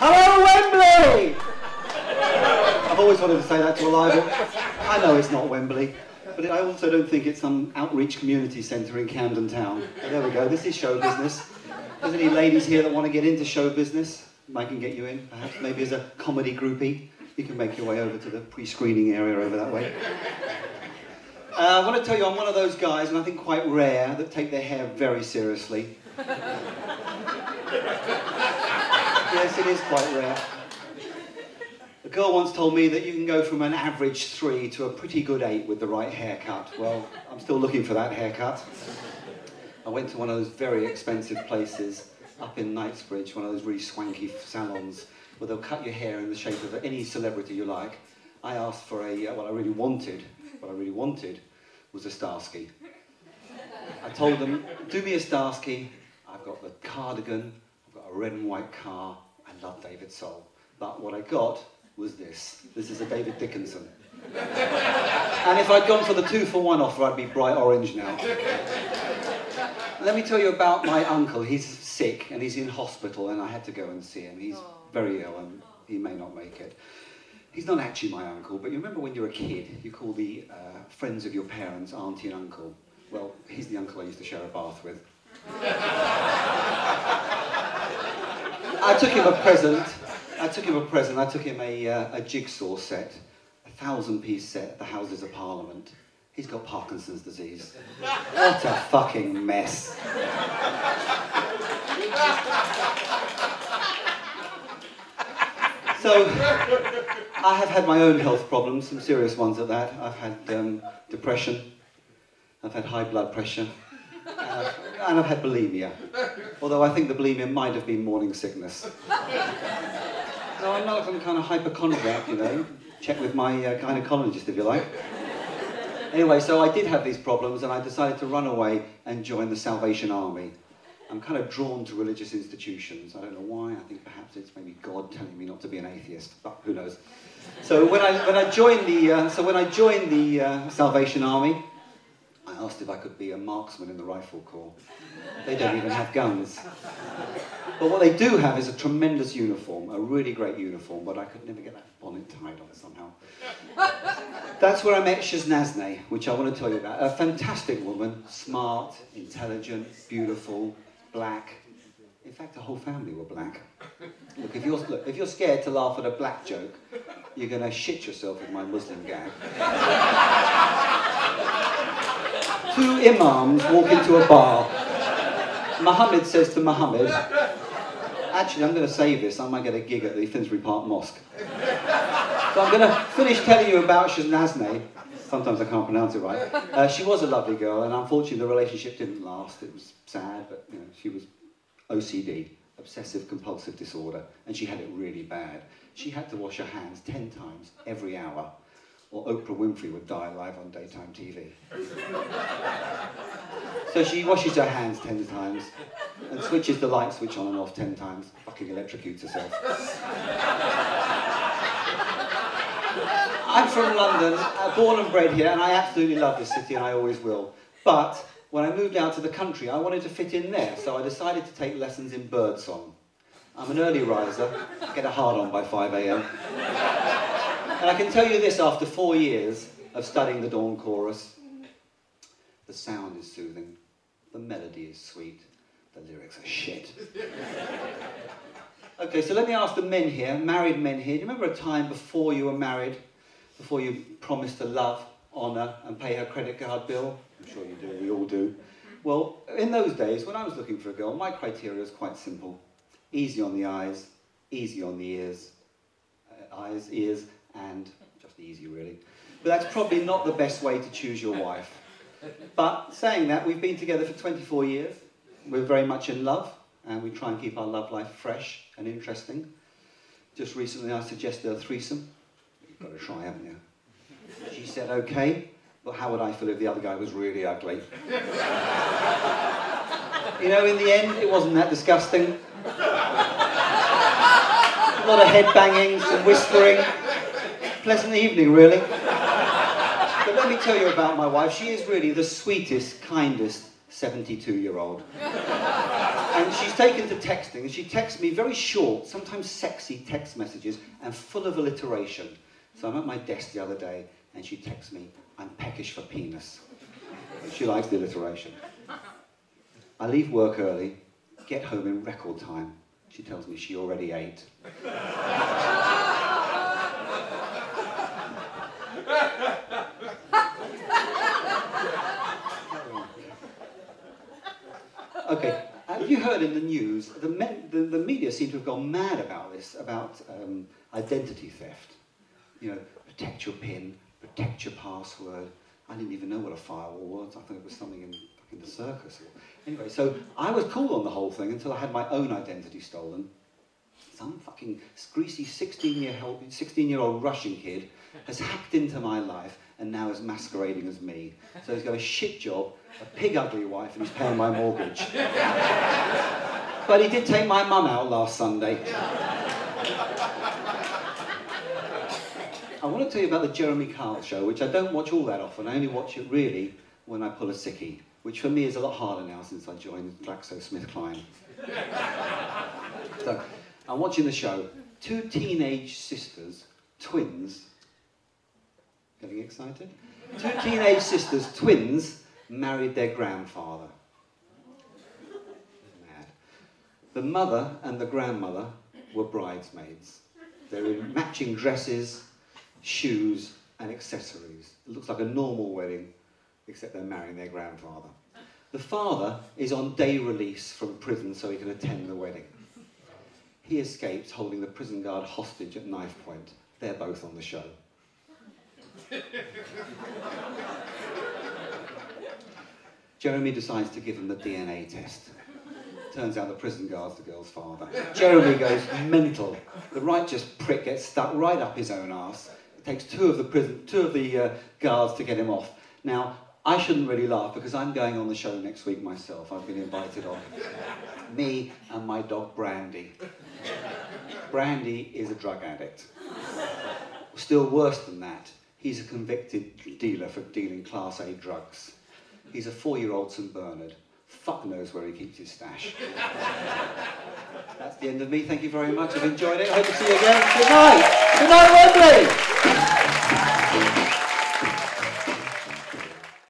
Hello, Wembley! I've always wanted to say that to a live audience. I know it's not Wembley, but I also don't think it's some outreach community centre in Camden Town. But there we go, this is show business. If there's any ladies here that want to get into show business, I can get you in, perhaps maybe as a comedy groupie. You can make your way over to the pre-screening area over that way. I want to tell you I'm one of those guys, and I think quite rare, that take their hair very seriously. Yes, it is quite rare. A girl once told me that you can go from an average 3 to a pretty good 8 with the right haircut. Well, I'm still looking for that haircut. I went to one of those very expensive places up in Knightsbridge, one of those really swanky salons, where they'll cut your hair in the shape of any celebrity you like. I asked for what I really wanted was a Starsky. I told them, do me a Starsky. I've got the cardigan, I've got a red and white car, I love David Soul. But what I got was this. This is a David Dickinson. And if I'd gone for the 2-for-1 offer, I'd be bright orange now. Let me tell you about my uncle. He's sick and he's in hospital and I had to go and see him. He's very ill and he may not make it. He's not actually my uncle, but you remember when you were a kid, you call the friends of your parents auntie and uncle. Well, he's the uncle I used to share a bath with. I took him a present. I took him a jigsaw set, a 1,000-piece set at the Houses of Parliament. He's got Parkinson's disease. What a fucking mess. So, I have had my own health problems, some serious ones at that. I've had depression, I've had high blood pressure, and I've had bulimia. Although I think the bulimia might have been morning sickness. No, I'm not some kind of hypochondriac, you know. Check with my gynecologist if you like. Anyway, so I did have these problems and I decided to run away and join the Salvation Army. I'm kind of drawn to religious institutions. I don't know why. I think perhaps it's maybe God telling me not to be an atheist, but who knows. So when I joined the Salvation Army, I asked if I could be a marksman in the rifle corps. They don't even have guns. But what they do have is a tremendous uniform, a really great uniform, but I could never get that bonnet tied on somehow. That's where I met Shaznasne, which I want to tell you about. A fantastic woman, smart, intelligent, beautiful, black. In fact, the whole family were black. Look, if you're scared to laugh at a black joke, you're going to shit yourself with my Muslim gag. 2 imams walk into a bar. Muhammad says to Muhammad, actually, I'm going to save this. I might get a gig at the Finsbury Park Mosque. So I'm going to finish telling you about Shaznasne. Sometimes I can't pronounce it right. She was a lovely girl, and unfortunately the relationship didn't last. It was sad, but you know, she was OCD, obsessive compulsive disorder, and she had it really bad. She had to wash her hands 10 times every hour, or Oprah Winfrey would die live on daytime TV. So she washes her hands 10 times, and switches the light switch on and off 10 times, fucking electrocutes herself. I'm from London, born and bred here, and I absolutely love this city, and I always will. But when I moved out to the country, I wanted to fit in there, so I decided to take lessons in birdsong. I'm an early riser, get a hard on by 5 a.m. And I can tell you this, after 4 years of studying the dawn chorus, the sound is soothing, the melody is sweet, the lyrics are shit. Okay, so let me ask the men here, married men here, do you remember a time before you were married, before you promised to love, honour and pay her credit card bill? I'm sure you do, we all do. Well, in those days, when I was looking for a girl, my criteria was quite simple. Easy on the eyes, easy on the ears, ears, and just easy really. But that's probably not the best way to choose your wife. But saying that, we've been together for 24 years. We're very much in love, and we try and keep our love life fresh and interesting. Just recently I suggested a threesome. You've got to try, haven't you? She said, okay, but how would I feel if the other guy was really ugly? You know, in the end, it wasn't that disgusting. A lot of head banging, some whispering. Pleasant evening, really. But let me tell you about my wife. She is really the sweetest, kindest 72-year-old. And she's taken to texting, and she texts me very short, sometimes sexy text messages, and full of alliteration. So I'm at my desk the other day, and she texts me, "I'm peckish for penis." She likes the alliteration. I leave work early, get home in record time. She tells me she already ate. Okay, have you heard in the news, the media seem to have gone mad about this, about identity theft. You know, protect your PIN, protect your password. I didn't even know what a firewall was. I thought it was something in the circus. Anyway, so I was cool on the whole thing until I had my own identity stolen. Some fucking greasy 16-year-old Russian kid has hacked into my life and now is masquerading as me. So he's got a shit job, a pig ugly wife, and he's paying my mortgage. But he did take my mum out last Sunday. I want to tell you about the Jeremy Kyle show, which I don't watch all that often. I only watch it really when I pull a sickie, which for me is a lot harder now since I joined GlaxoSmithKline. So, I'm watching the show. Two teenage sisters, twins, getting excited? Two teenage sisters, twins, married their grandfather. Mad. The mother and the grandmother were bridesmaids. They were in matching dresses, shoes and accessories. It looks like a normal wedding, except they're marrying their grandfather. The father is on day release from prison so he can attend the wedding. He escapes holding the prison guard hostage at knife point. They're both on the show. Jeremy decides to give him the DNA test. Turns out the prison guard's the girl's father. Jeremy goes mental. The righteous prick gets stuck right up his own arse. It takes two of the guards to get him off. Now, I shouldn't really laugh because I'm going on the show next week myself. I've been invited on. Me and my dog Brandy. Brandy is a drug addict. Still worse than that, he's a convicted dealer for dealing Class A drugs. He's a 4-year-old St. Bernard. Fuck knows where he keeps his stash. That's the end of me. Thank you very much. I've enjoyed it. I hope to see you again. Good night. Good night, Wembley.